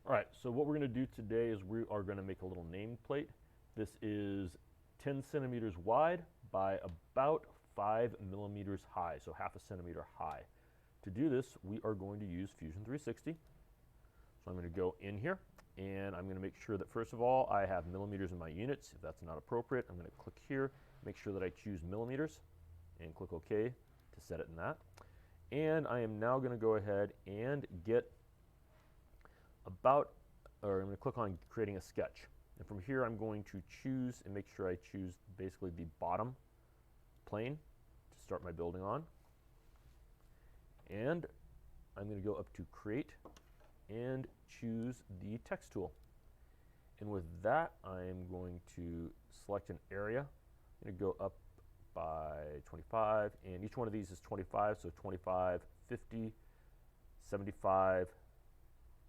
All right, so what we're going to do today is we are going to make a little nameplate. This is 10 centimeters wide by about 5 millimeters high, so half a centimeter high. To do this, we are going to use Fusion 360. So I'm going to go in here, and I'm going to make sure that first of all I have millimeters in my units. If that's not appropriate, I'm going to click here, make sure that I choose millimeters, and click OK to set it in that. And I am now going to go ahead and get I'm going to click on creating a sketch. And from here I'm going to choose and make sure I choose basically the bottom plane to start my building on. And I'm going to go up to create and choose the text tool. And with that, I'm going to select an area. I'm going to go up by 25, and each one of these is 25, so 25, 50, 75,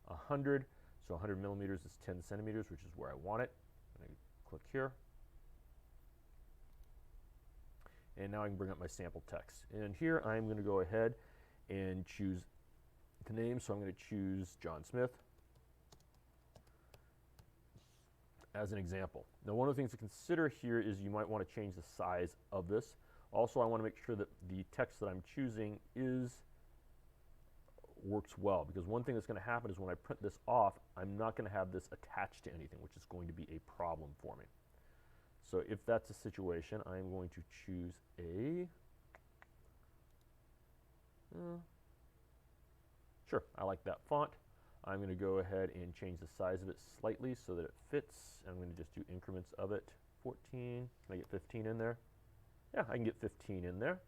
100. So 100 millimeters is 10 centimeters, which is where I want it. I'm going to click here. And now I can bring up my sample text. And here I'm going to go ahead and choose the name. So I'm going to choose John Smith as an example. Now, one of the things to consider here is you might want to change the size of this. Also, I want to make sure that the text that I'm choosing works well, because one thing that's going to happen is when I print this off, I'm not going to have this attached to anything, which is going to be a problem for me. So if that's a situation, I'm going to choose sure, I like that font. I'm going to go ahead and change the size of it slightly so that it fits. I'm going to just do increments of it. 14, can I get 15 in there? Yeah, I can get 15 in there.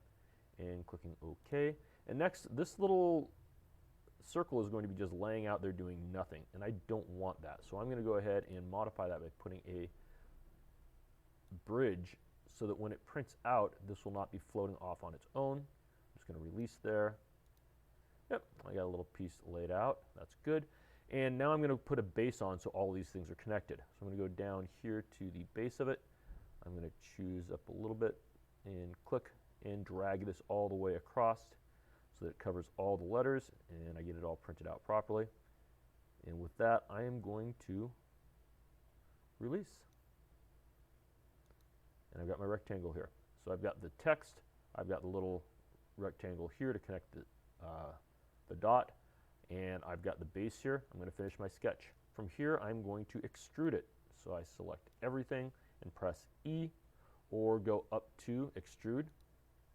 And clicking OK. And next, this little circle is going to be just laying out there doing nothing, and I don't want that. So I'm going to go ahead and modify that by putting a bridge so that when it prints out, this will not be floating off on its own. I'm just going to release there. Yep, I got a little piece laid out. That's good. And now I'm going to put a base on so all of these things are connected. So I'm going to go down here to the base of it. I'm going to choose up a little bit and click and drag this all the way across so that it covers all the letters and I get it all printed out properly. And with that, I am going to release. And I've got my rectangle here. So I've got the text, I've got the little rectangle here to connect the dot, and I've got the base here. I'm going to finish my sketch. From here, I'm going to extrude it. So I select everything and press E, or go up to extrude.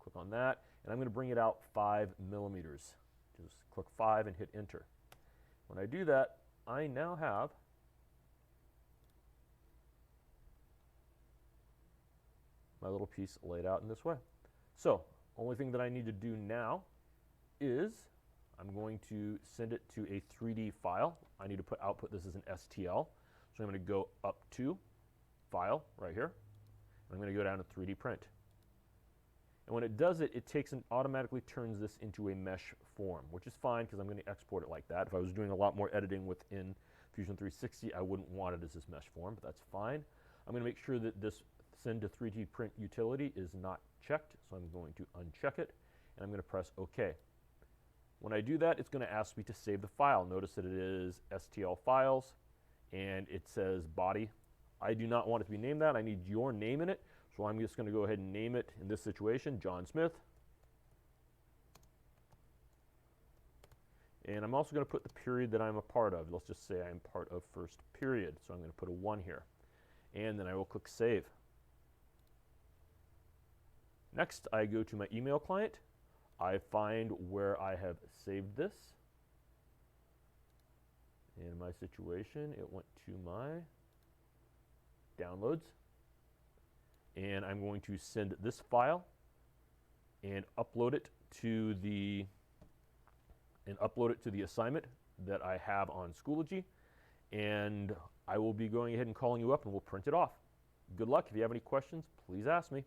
Click on that, and I'm going to bring it out 5 millimeters. Just click 5 and hit enter. When I do that, I now have my little piece laid out in this way. So, only thing that I need to do now is I'm going to send it to a 3D file. I need to output this as an STL. So I'm going to go up to File right here, and I'm going to go down to 3D Print. And when it does it, it takes and automatically turns this into a mesh form, which is fine because I'm going to export it like that. If I was doing a lot more editing within Fusion 360, I wouldn't want it as this mesh form, but that's fine. I'm going to make sure that this send to 3D print utility is not checked, so I'm going to uncheck it, and I'm going to press OK. When I do that, it's going to ask me to save the file. Notice that it is STL files, and it says body. I do not want it to be named that. I need your name in it. So I'm just going to go ahead and name it, in this situation, John Smith. And I'm also going to put the period that I'm a part of. Let's just say I'm part of first period. So I'm going to put a 1 here. And then I will click Save. Next, I go to my email client. I find where I have saved this. In my situation, it went to my downloads. And I'm going to send this file and upload it to the assignment that I have on Schoology, and I will be going ahead and calling you up and we'll print it off. Good luck. If you have any questions, please ask me.